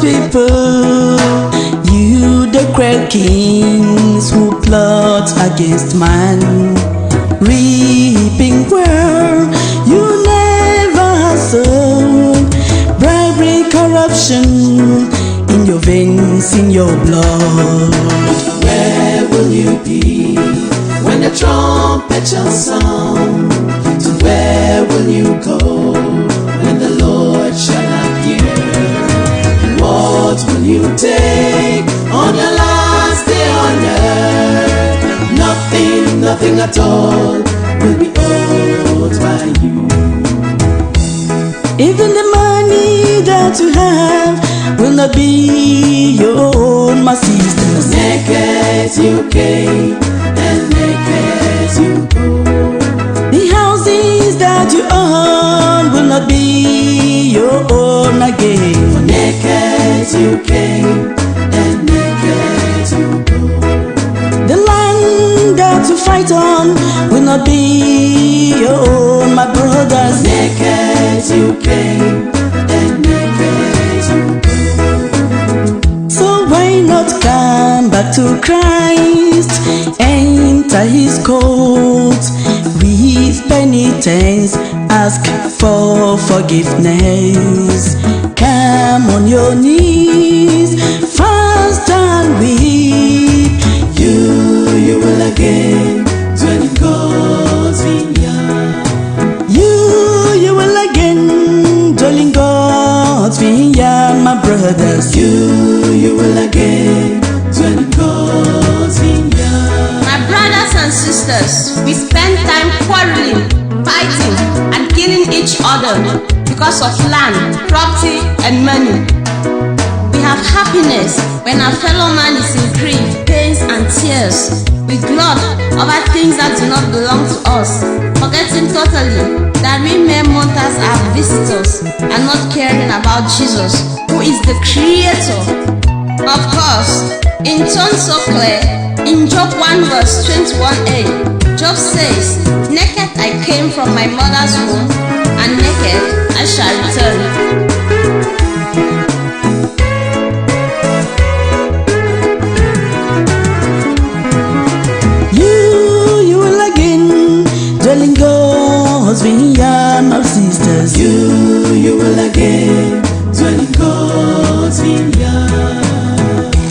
people, you the cruel kings who plot against man, reaping where you never sowed, bribery, corruption in your veins, in your blood. Where will you be when the trumpet shall sound? To where will you go when the Lord shall appear? And what will you take on your last day on earth? Nothing, nothing at all will be owed by you. Even the money that you have will not be your own, my sisters. Naked you came and naked you go. The houses that you own will not be your own again. Naked you came and naked you go. The land that you fight on will not be your own, my brothers. Naked you came and naked you go. So why not come back to Christ, enter his court with penitence, ask for forgiveness, come on your knees, fast and weep. You will again dwell in God's vineyard. You will again dwell in God's vineyard, my brothers. You will again dwell in God's vineyard. My brothers and sisters, we spend time quarreling, fighting, and killing each other because of land, property, and money. We have happiness when our fellow man is in grief, pains, and tears. We gloat over things that do not belong to us, forgetting totally that we mere mortals are visitors and not caring about Jesus, who is the Creator. Of course, in tones so clear, in Job 1 verse 21a, Job says, "Naked I came from my mother's womb, and naked I shall return." You will again dwell in God's vineyard, my sisters. You will again dwell in God's vineyard.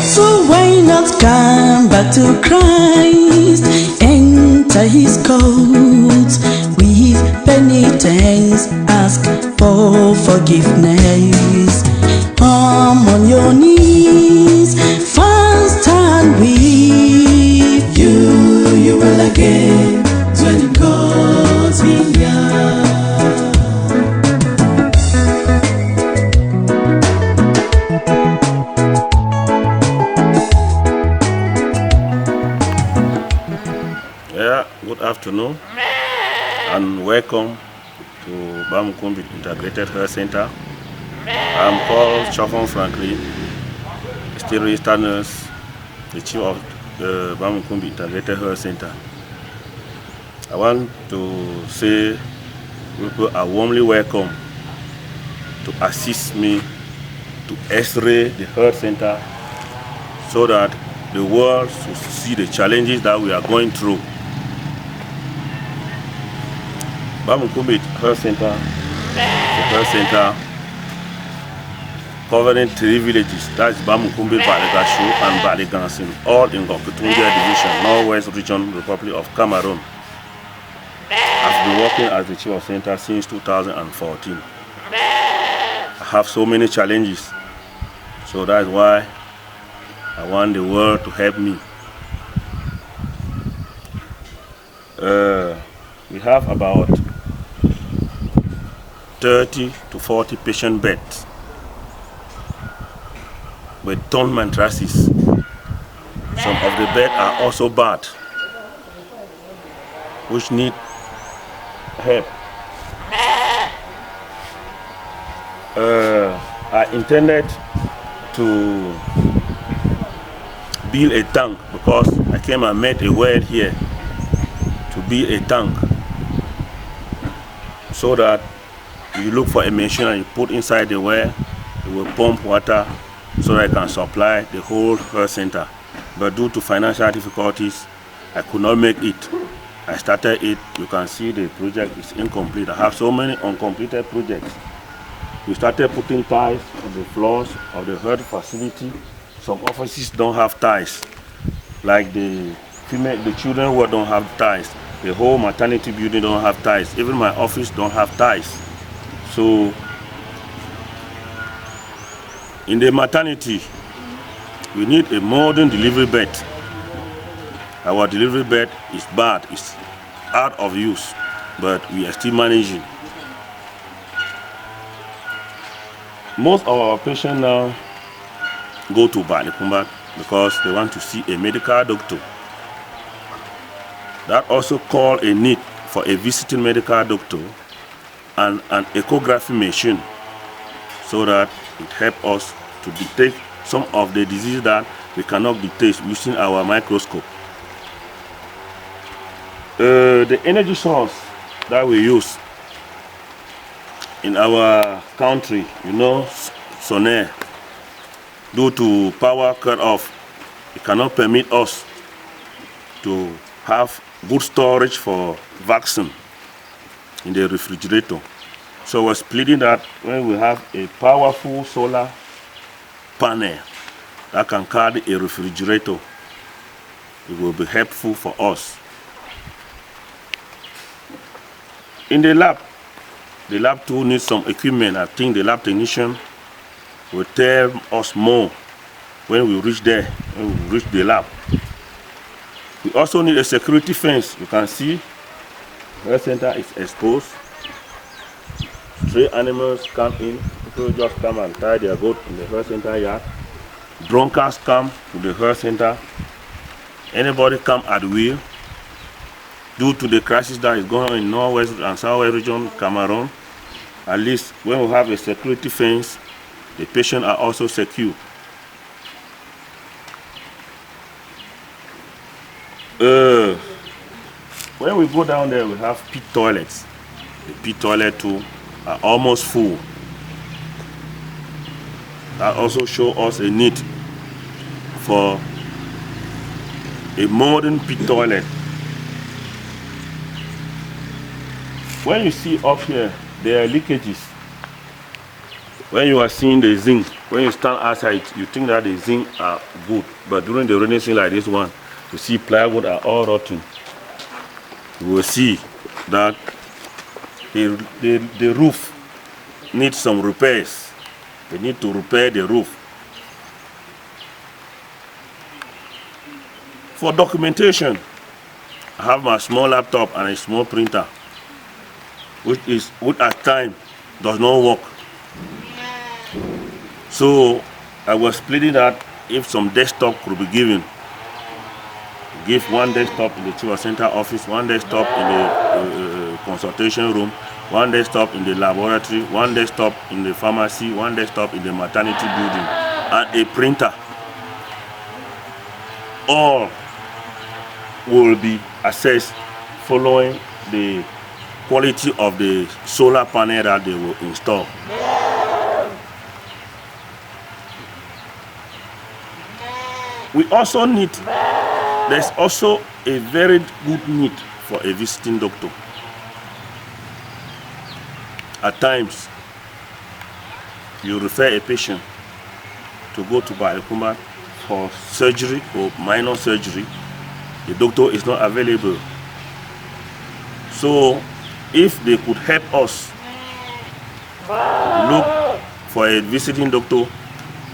So why not come back to Christ, enter his courts with penitence, ask for forgiveness, come on your knees, fast and weep. You will again dwell in God's vineyard. Good afternoon and welcome to BAMUNKUMBIT Integrated Health Center. I'm called Chofon Franklin, still registered nurse, the chief of the BAMUNKUMBIT Integrated Health Center. I want to say people are warmly welcome to assist me to X-ray the health center so that the world should see the challenges that we are going through. BAMUNKUMBIT Health Center is a health center covering 3 villages, that's BAMUNKUMBIT, Baligashu and Baligansin, all in Gokutungia Division, Northwest Region, Republic of Cameroon. I've been working as the chief of center since 2014. I have so many challenges, so that's why I want the world to help me. We have about 30 to 40 patient beds with torn mattresses. Some of the beds are also bad, which need help. I intended to build a tank because I came and met a well here to build a tank so that you look for a machine and you put inside the well, it will pump water so that I can supply the whole health center. But due to financial difficulties, I could not make it. I started it. You can see the project is incomplete. I have so many uncompleted projects. We started putting tiles on the floors of the health facility. Some offices don't have tiles, like the children who don't have tiles. The whole maternity building don't have tiles. Even my office don't have tiles. So in the maternity, we need a modern delivery bed. Our delivery bed is bad, it's out of use, but we are still managing. Most of our patients now go to BAMUNKUMBIT because they want to see a medical doctor. That also calls a need for a visiting medical doctor and an echography machine, so that it helps us to detect some of the diseases that we cannot detect using our microscope. The energy source that we use in our country, solar, due to power cut off, it cannot permit us to have good storage for vaccine in the refrigerator. So we're splitting that. When we have a powerful solar panel that can carry a refrigerator, it will be helpful for us. In the lab too needs some equipment. I think the lab technician will tell us more when we reach there, when we reach the lab. We also need a security fence. You can see the health center is exposed. Stray animals come in. People just come and tie their goat in the health center yard. Drunkards come to the health center. Anybody come at will. Due to the crisis that is going on in Northwest and Southwest region, Cameroon, at least when we have a security fence, the patients are also secure. When we go down there, we have pit toilets. The pit toilet too are almost full. That also shows us a need for a modern pit toilet. When you see up here, there are leakages. When you are seeing the zinc, when you stand outside, you think that the zinc are good, but during the rainy season like this one, you see plywood are all rotten. You will see that the roof needs some repairs. They need to repair the roof. For documentation, I have my small laptop and a small printer, which at times does not work. So I was splitting that. If some desktop could be given, give one desktop in the Chief Center office, one desktop in the consultation room, one desktop in the laboratory, one desktop in the pharmacy, one desktop in the maternity building, and a printer. All will be assessed following the quality of the solar panel that they will install. We also need, there's also a very good need for a visiting doctor. At times, you refer a patient to go to BAMUNKUMBIT for surgery or minor surgery. The doctor is not available. So, if they could help us look for a visiting doctor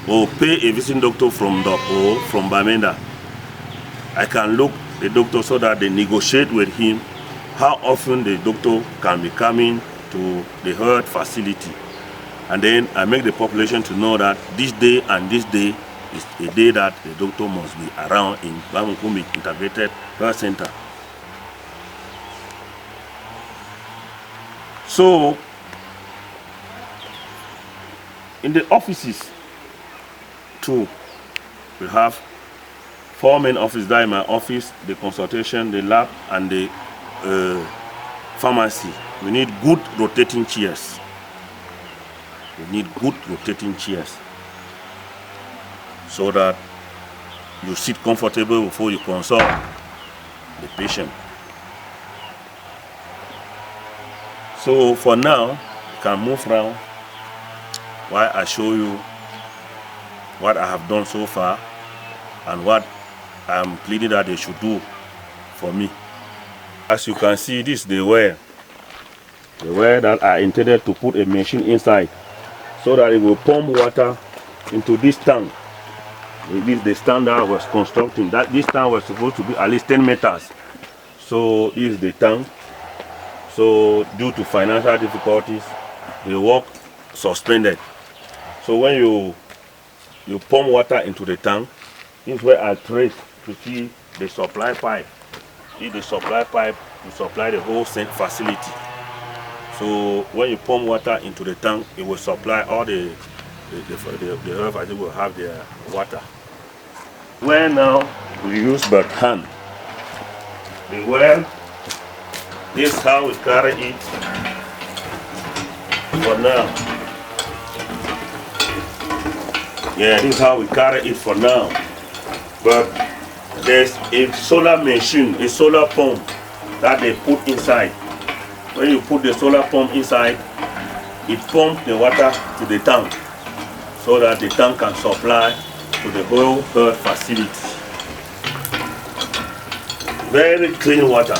or pay a visiting doctor from Bamenda, I can look the doctor so that they negotiate with him how often the doctor can be coming to the health facility. And then I make the population to know that this day and this day is a day that the doctor must be around in BAMUNKUMBIT Integrated Health Center. So, in the offices too, we have 4 main offices. That in my office, the consultation, the lab, and the pharmacy. We need good rotating chairs. We need good rotating chairs. so that you sit comfortable before you consult the patient. So for now, you can move around while I show you what I have done so far and what I'm pleading that they should do for me. As you can see, this is the well that I intended to put a machine inside so that it will pump water into this tank. This is the standard I was constructing. This tank was supposed to be at least 10 meters. So this is the tank. So due to financial difficulties, the work suspended. So when you pump water into the tank, this is where I trace to see the supply pipe. This is the supply pipe to supply the whole facility. So when you pump water into the tank, it will supply all the herbs will have their water. Well, now we use but hand. The well, this is how we carry it for now. Yeah, this is how we carry it for now. But there's a solar machine, a solar pump that they put inside. When you put the solar pump inside, it pumps the water to the tank so that the tank can supply to the whole health facility. Very clean water,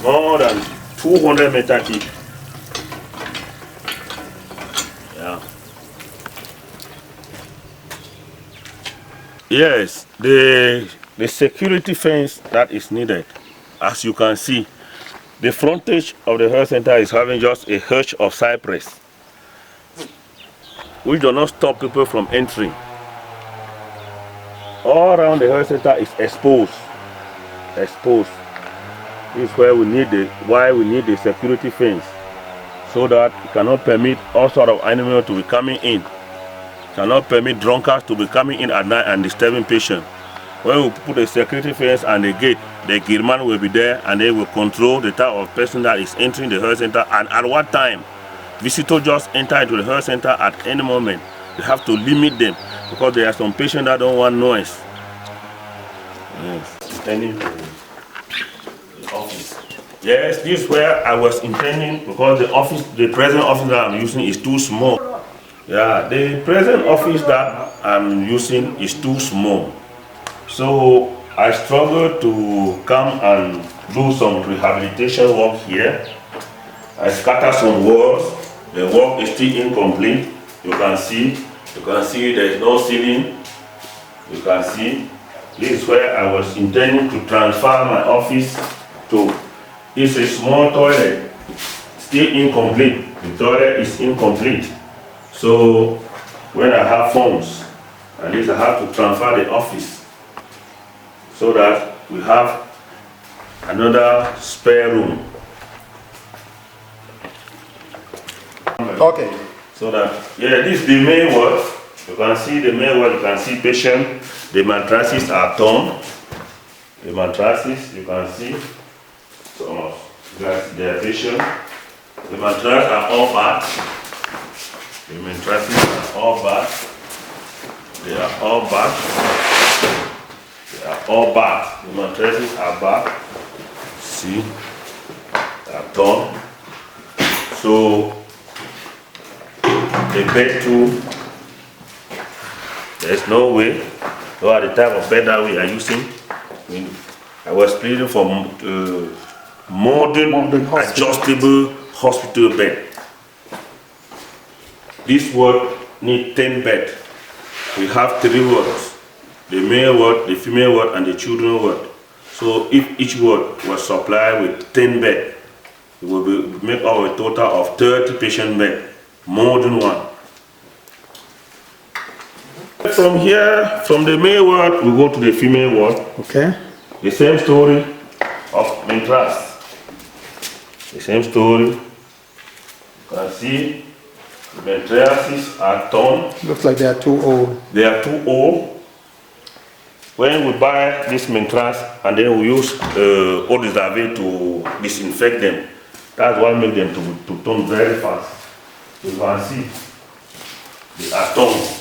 more than 200 meter deep. Yeah. Yes, the security fence that is needed, as you can see, the frontage of the health center is having just a hedge of cypress, which do not stop people from entering. All around the health center is exposed. This is where why we need the security fence, so that it cannot permit all sort of animals to be coming in. Cannot permit drunkards to be coming in at night and disturbing patients. When we put a security fence and a gate, the gateman will be there and they will control the type of person that is entering the health center and at what time. Visitors just enter into the health center at any moment. They have to limit them because there are some patients that don't want noise. Yes, intending to the office. Yes, this is where I was intending because the present office that I'm using is too small. Yeah, the present office that I'm using is too small. So I struggled to come and do some rehabilitation work here. I scattered some walls. The work is still incomplete. You can see there is no ceiling. You can see this is where I was intending to transfer my office to. It's a small toilet, still incomplete. The toilet is incomplete. So when I have funds, at least I have to transfer the office so that we have another spare room. Okay. So that, yeah, this is the main ward. You can see the main ward, you can see patient. The mattresses are torn. The mattresses, you can see. So, the patient. The mattresses are all bad. The mattresses are all bad. They are all bad. They are all bad. The mattresses are bad. See, they are torn. So the bed too, there's no way. So at the type of bed that we are using, I was pleading for modern adjustable hospital bed. This ward needs 10 beds. We have 3 wards, the male ward, the female ward, and the children ward. So if each ward was supplied with 10 beds, it will make up a total of 30 patient beds, more than one. From here, from the male ward, we go to the female ward. Okay. The same story of mattress. The same story. You can see the mattresses are torn. Looks like they are too old. They are too old. When we buy this mattress and then we use eau de javel to disinfect them, that's what makes them to turn very fast. You can see they are torn.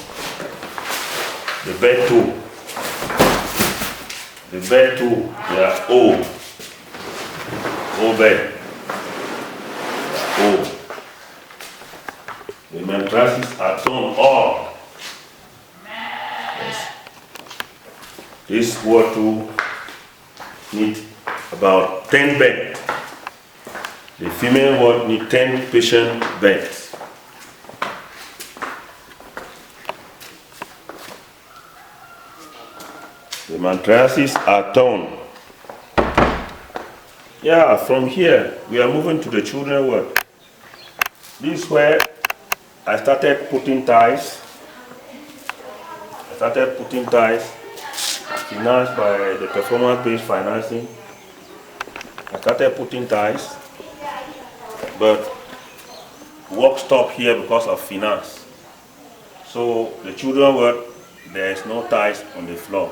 The bed too. The bed too, they are old. Old bed. Old. The mattresses are torn off. Yes. This ward too need about 10 beds. The female ward need 10 patient beds. The mattresses are torn. Yeah, from here we are moving to the children ward. This is where I started putting ties. Financed by the performance-based financing. I started putting ties, but work stopped here because of finance. So the children ward, there is no ties on the floor.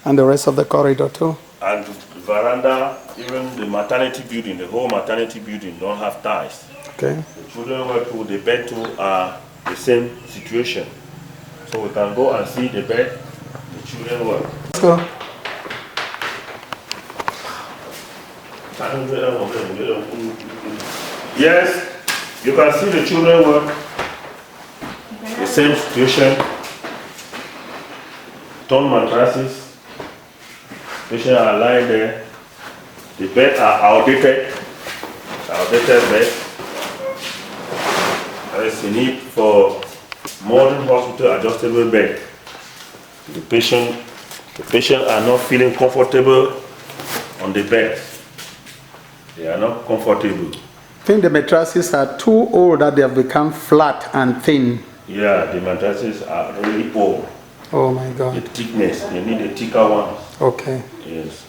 And the rest of the corridor too? And the veranda, even the maternity building, the whole maternity building don't have ties. Okay. The children ward too, the bed too are the same situation. So we can go and see the bed, the children ward. Let's go. Yes, you can see the children ward. The same situation. Torn mattresses. Patients are lying there. The beds are outdated. Beds. There is a need for modern hospital adjustable bed. The patient are not feeling comfortable on the bed. They are not comfortable. I think the mattresses are too old that they have become flat and thin. Yeah, the mattresses are really old. Oh my God. The thickness, they need a thicker one. Okay. Yes.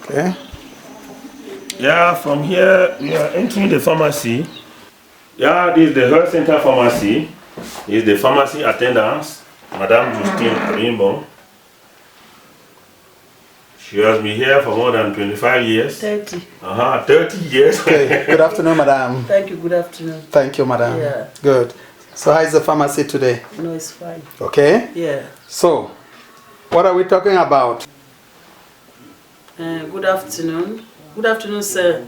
Okay. Yeah, from here we are entering the pharmacy. Yeah, this is the health center pharmacy. This is the pharmacy attendants, Madame Justine Arimbo. She has been here for more than 25 years. 30. 30 years. Okay. Good afternoon, madam. Thank you, good afternoon. Thank you, madam. Yeah. Good. So how is the pharmacy today? No, it's fine. Okay. Yeah. So, what are we talking about? Good afternoon. Good afternoon, sir.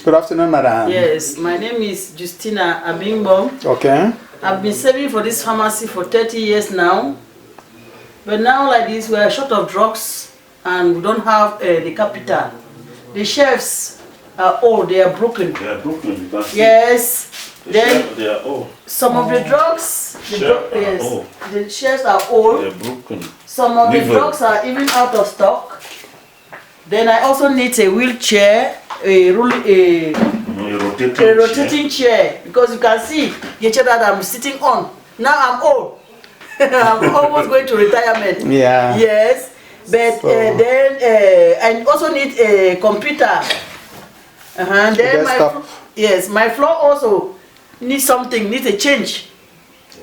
Good afternoon, madam. Yes, my name is Justina Abimbo. Okay. I've been serving for this pharmacy for 30 years now. But now like this, we are short of drugs and we don't have the capital. The shelves are old, they are broken. They are broken. You can see. Yes. Then they are old. some of the drugs, the shelves are old. They are broken. Some of the drugs are even out of stock. Then I also need a wheelchair, a rotating chair, because you can see the chair that I'm sitting on. Now I'm old. I'm almost going to retirement. Yeah. Yes. But then I also need a computer. Then my floor also needs something, needs a change.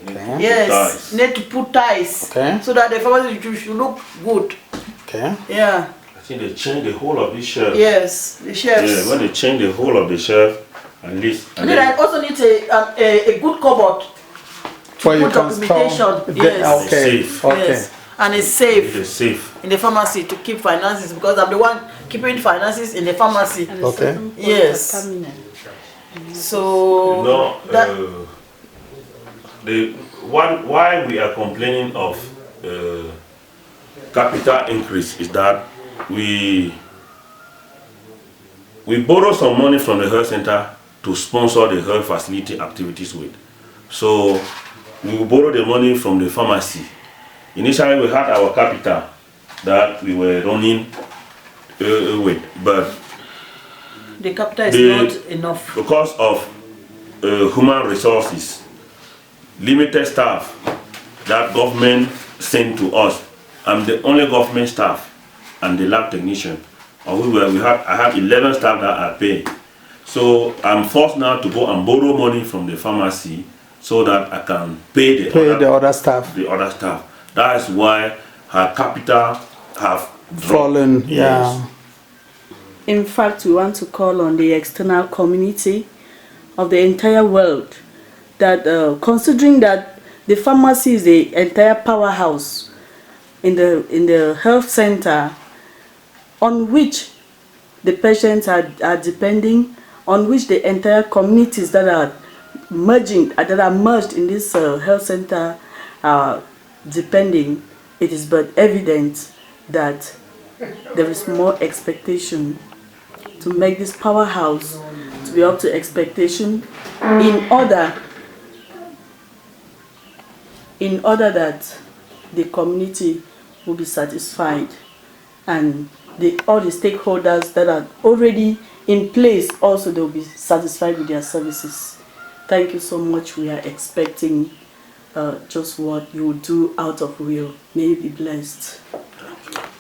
Okay. Yes, need to put ties. Okay. So that the pharmacy should look good. Okay. Yeah. I think they changed the whole of this shelf. Yes, the shelves. Yeah, when they change the whole of the shelf, at least. And then I also need a good cupboard For you put documentation. Yes. Okay. Safe. Okay. Yes. And it's safe It is safe. in the pharmacy to keep finances, because I'm the one keeping finances in the pharmacy. Okay. Yes. So You know, why we are complaining of capital increase is that we borrow some money from the health center to sponsor the health facility activities with. So we will borrow the money from the pharmacy. Initially we had our capital that we were running with, but the capital is not enough. Because of human resources, limited staff that government sent to us. I'm the only government staff and the lab technician. I have 11 staff that are paid. So I'm forced now to go and borrow money from the pharmacy so that I can pay the other staff. The other staff. That is why her capital have fallen. Yes. Yeah. In fact, we want to call on the external community of the entire world that considering that the pharmacy is the entire powerhouse in the health center on which the patients are depending, on which the entire communities that are merged in this health center are depending, it is but evident that there is more expectation to make this powerhouse to be up to expectation in order that the community will be satisfied and all the stakeholders that are already in place also, they will be satisfied with their services. Thank you so much. We are expecting just what you will do out of will. May you be blessed.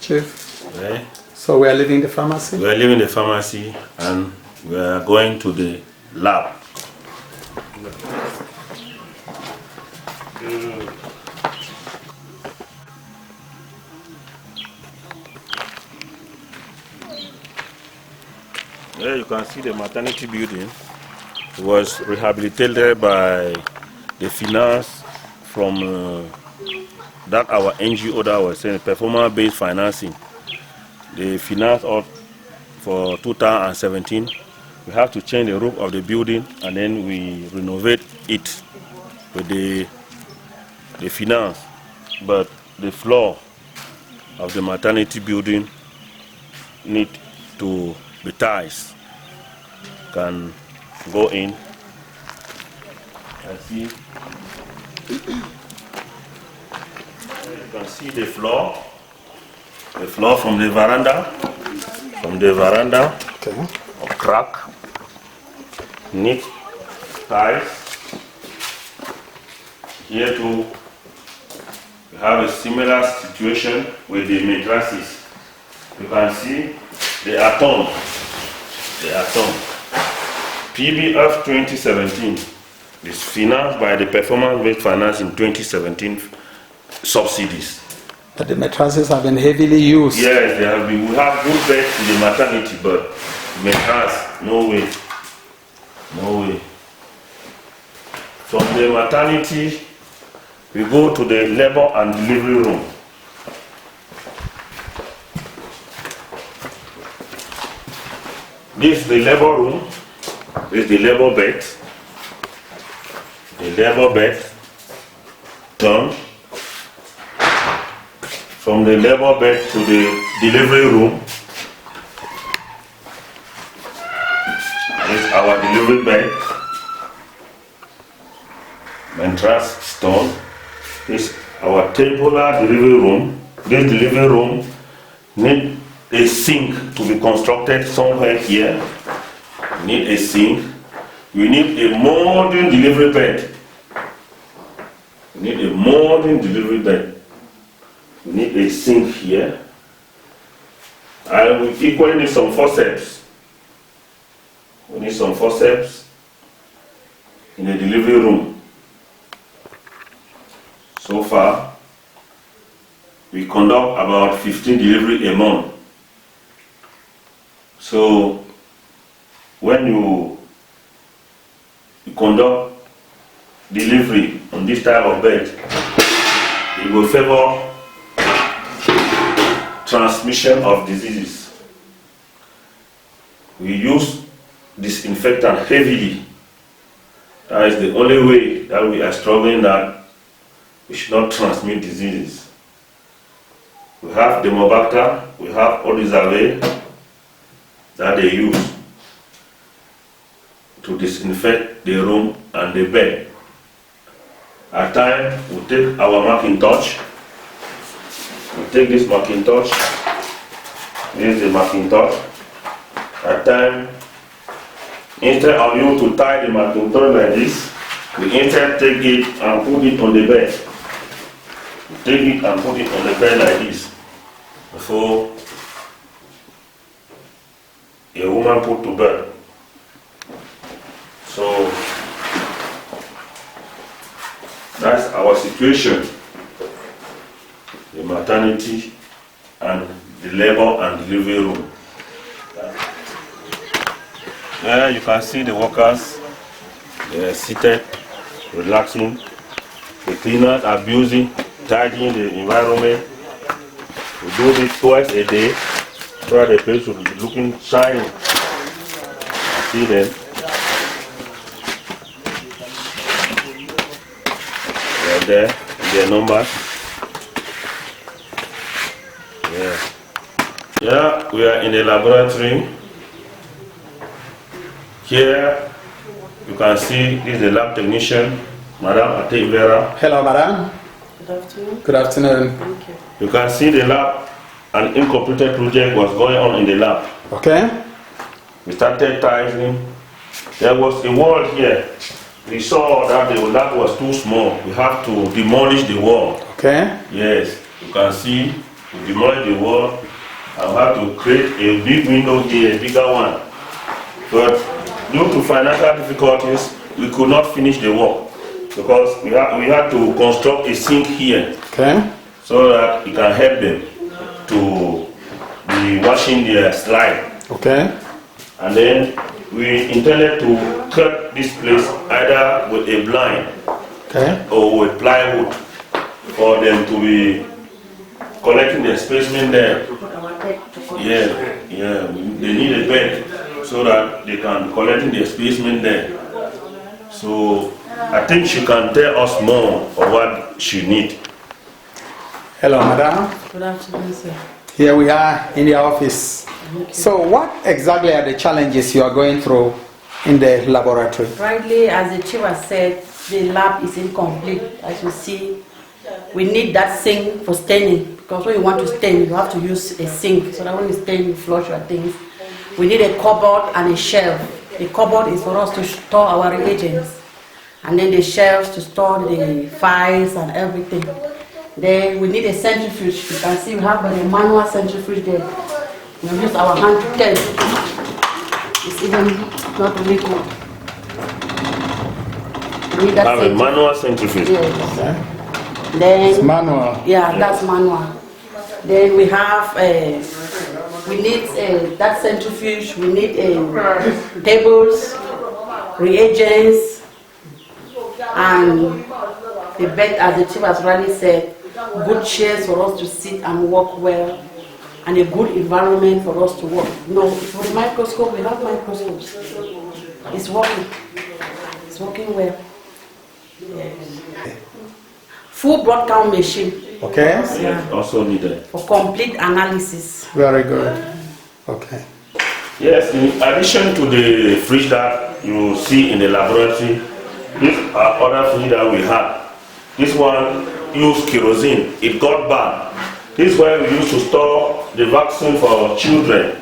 Chief, Okay. so we are leaving the pharmacy? We are leaving the pharmacy and we are going to the lab. Here you can see the maternity building. It was rehabilitated by the finance from that our NGO that was saying performance-based financing. The finance of for 2017. We have to change the roof of the building and then we renovate it with the finance. But the floor of the maternity building need to be tiles. Can go in and see. You can see the floor from the veranda. Okay. Crack, neat tiles. Here too, we have a similar situation with the mattresses. You can see they are torn. PBF 2017 is financed by the performance-based finance in 2017 subsidies. But the mattresses have been heavily used. Yes, they have been. We have good beds in the maternity, but mattress, no way. From the maternity, we go to the labor and delivery room. This is the labor room. This is the labor bed. The labor bed. Turn. From the labor bed to the delivery room. This is our delivery bed. Mattress stone. This is our tabular delivery room. This delivery room needs a sink to be constructed somewhere here. We need a sink. We need a modern delivery bed. We need a modern delivery bed. We need a sink here. And we equally need some forceps. We need some forceps in the delivery room. So far, we conduct about 15 deliveries a month. So, when you conduct delivery on this type of bed, it will favor transmission of diseases. We use disinfectant heavily. That is the only way that we are struggling that we should not transmit diseases. We have Demobacter, we have Odizave that they use to disinfect the room and the bed. At times, we take our Macintosh. We take this Macintosh. This is the Macintosh. At times, instead of you to tie the Macintosh like this, we instead take it and put it on the bed. We take it and put it on the bed like this before a woman put to bed. So that's our situation. The maternity and the labor and delivery room. There you can see the workers. They are seated relaxing. The cleaners are busy tidying the environment. We do this twice a day so that the place will be looking shiny. See them? They are there, their numbers. Yeah, we are in the laboratory. Here you can see this is the lab technician, Madam Ate Vera. Hello, madam. Good afternoon. Good afternoon. Thank you. You can see the lab, an incompleted project was going on in the lab. Okay. We started tiling. There was a wall here. We saw that the lab was too small. We have to demolish the wall. Okay. Yes, you can see we demolished the wall. I have to create a big window here, a bigger one. But due to financial difficulties, we could not finish the work because we had to construct a sink here. Okay. So that it can help them to be washing their slide. Okay. And then we intended to cut this place either with a blind Okay. or with plywood for them to be collecting the specimen there. Yeah, they need a bed so that they can collect the specimen there. So I think she can tell us more of what she needs. Hello, madam. Good afternoon, sir. Here we are in the office. So what exactly are the challenges you are going through in the laboratory? Rightly, as the chief has said, the lab is incomplete. As you see, we need that sink for staining because when you want to stain, you have to use a sink so that when you stain, you flush your things. We need a cupboard and a shelf. The cupboard is for us to store our reagents, and then the shelves to store the files and everything. Then we need a centrifuge. You can see we have a manual centrifuge there. We use our hand to turn. It's even not really good. We need that Have a manual centrifuge. Yes. Okay. Then It's manual. yeah, that's manual. Then we have we need that centrifuge. We need tables, reagents, and the bed, as the chief has already said, good chairs for us to sit and work well, and a good environment for us to work. No, for the microscope, we have microscopes. It's working. It's working well. Yes. Full blood count machine. Okay. Yes, also needed. For complete analysis. Very good. Okay. Yes, in addition to the fridge that you see in the laboratory, these are other fridge that we had. This one used kerosene. It got bad. This is where we used to store the vaccine for children.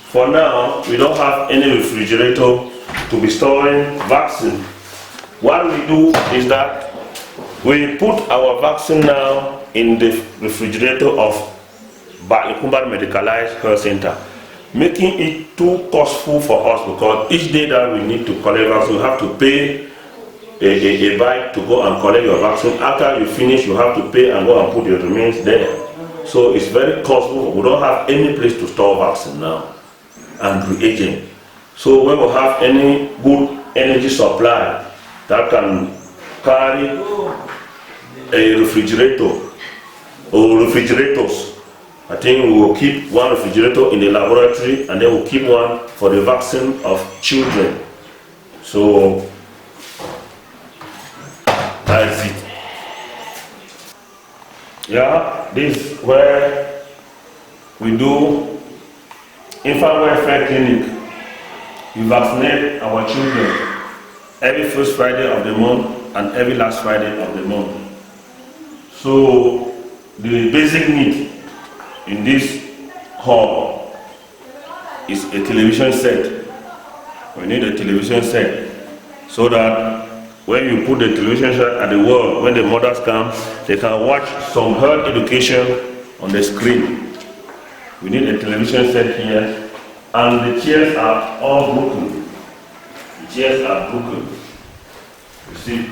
For now, we don't have any refrigerator to be storing vaccine. What we do is that we put our vaccine now in the refrigerator of BAMUNKUMBIT Medicalized Health Center, making it too costful for us because each day that we need to collect vaccine, we have to pay a bike to go and collect your vaccine. After you finish, you have to pay and go and put your remains there. So it's very costly. We don't have any place to store vaccine now and reagent. So when we have any good energy supply that can carry a refrigerator or refrigerators, I think we will keep one refrigerator in the laboratory and then we'll keep one for the vaccine of children. So that's it. Yeah, this is where we do infant welfare clinic. We vaccinate our children every first Friday of the month and every last Friday of the month. So the basic need in this hall is a television set. We need a television set so that when you put the television set at the wall, when the mothers come, they can watch some health education on the screen. We need a television set here, and the chairs are all broken. The chairs are broken. You see,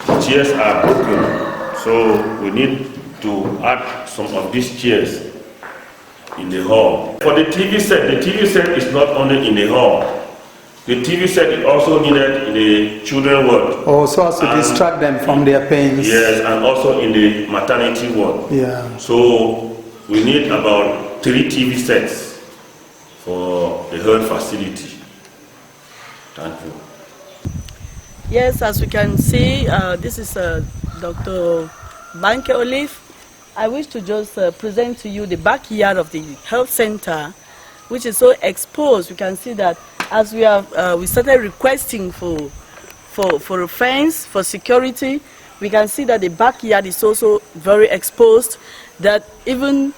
the chairs are broken. So we need to add some of these chairs in the hall. For the TV set is not only in the hall. The TV set is also needed in the children ward. Oh, so as to distract them from their pains. Yes, and also in the maternity ward. Yeah. So we need about 3 TV sets for the health facility. Thank you. Yes, as we can see, this is Dr. Banke Olive. I wish to just present to you the backyard of the health center, which is so exposed. We can see that as we have, we started requesting for a fence, for security. We can see that the backyard is also very exposed, that even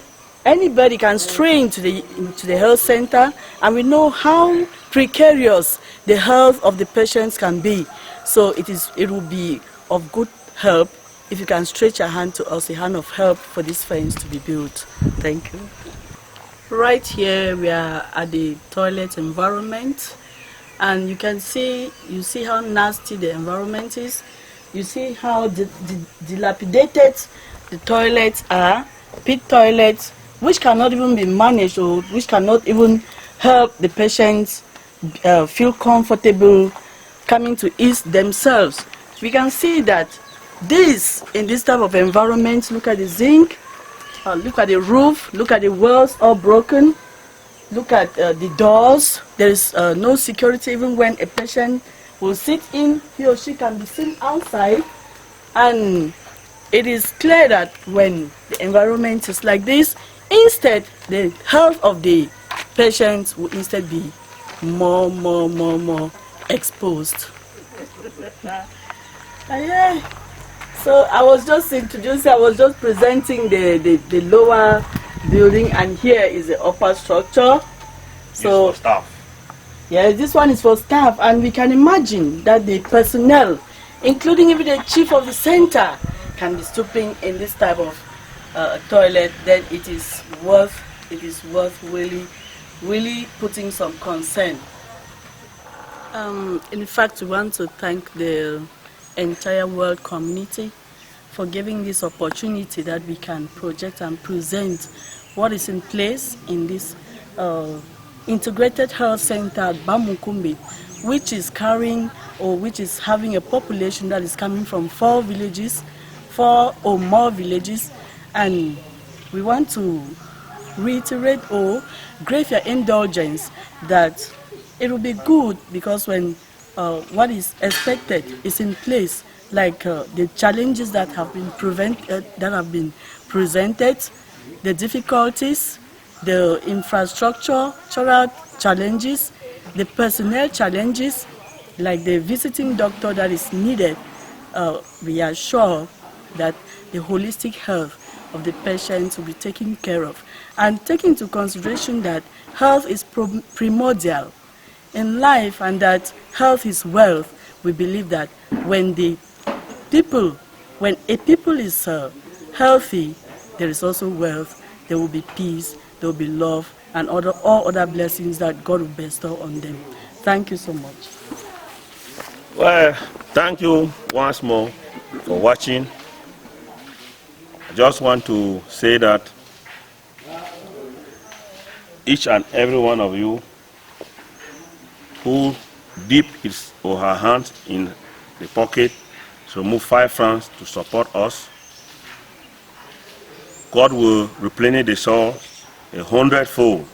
anybody can stray into the health center, and we know how precarious the health of the patients can be. So it will be of good help if you can stretch a hand to us, a hand of help for this fence to be built. Thank you. Right here we are at the toilet environment, and you see how nasty the environment is. You see how dilapidated the toilets are, pit toilets, which cannot even be managed, or which cannot even help the patients feel comfortable coming to ease themselves. We can see that in this type of environment, look at the zinc, look at the roof, look at the walls all broken, look at the doors. There is no security. Even when a patient will sit in, he or she can be seen outside. And it is clear that when the environment is like this, instead the health of the patients will instead be more exposed. Yeah. So I was just presenting the lower building, and here is the upper structure. So for staff. Yeah, this one is for staff, and we can imagine that the personnel, including even the chief of the center, can be stooping in this type of toilet. Then it is worth really putting some concern. In fact, we want to thank the entire world community for giving this opportunity that we can project and present what is in place in this integrated health center at BAMUNKUMBIT, which is having a population that is coming from 4 or more villages. And we want to reiterate or grave your indulgence that it will be good, because when what is expected is in place, like the challenges that have been presented, the difficulties, the infrastructural challenges, the personnel challenges, like the visiting doctor that is needed, we are sure that the holistic health of the patients will be taken care of. And taking into consideration that health is primordial in life, and that health is wealth, we believe that when a people is healthy, there is also wealth, there will be peace, there will be love, and all other blessings that God will bestow on them. Thank you so much. Well, thank you once more for watching. I just want to say that each and every one of you who dip his or her hands in the pocket to remove 5 francs to support us, God will replenish the soul 100-fold.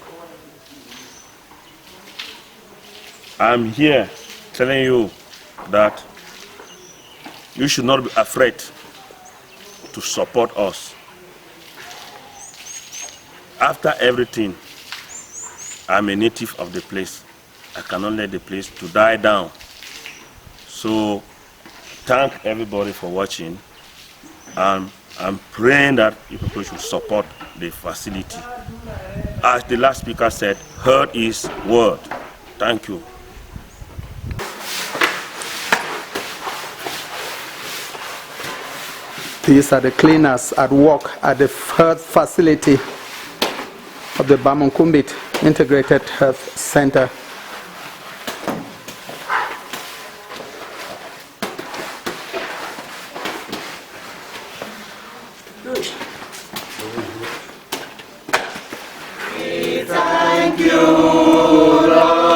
I'm here telling you that you should not be afraid to support us. After everything, I'm a native of the place. I cannot let the place to die down. So thank everybody for watching, and I'm praying that you people should support the facility. As the last speaker said, heard is word. Thank you. These are the cleaners at work at the health facility of the BAMUNKUMBIT Integrated Health Center. We thank you, Lord.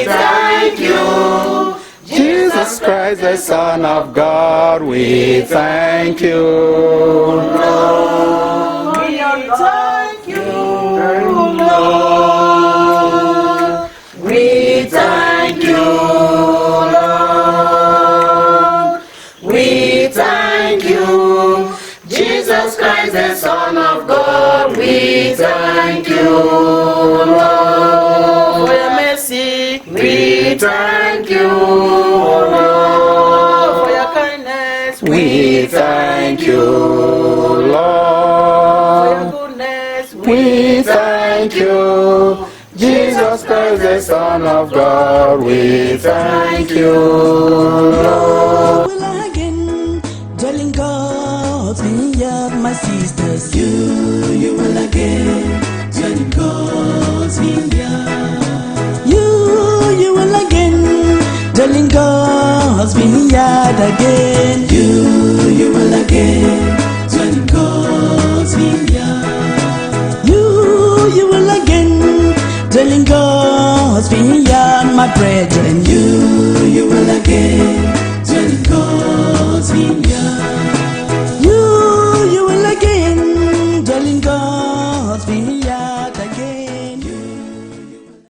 thank you. Jesus Christ, the Son of God, we thank you. Lord, we thank you, Lord. We thank you, Lord. We thank you. Jesus Christ, the Son of God, we thank you, Lord. For your mercy, We thank you, Lord. Lord. For your kindness, We thank you, For your Lord. goodness, We thank you. Jesus Christ, the Son of God, we thank you, Lord. Will I again dwell in God's vineyard, my sisters? You will again dwell in God's vineyard. You will again dwell in God's vineyard again. You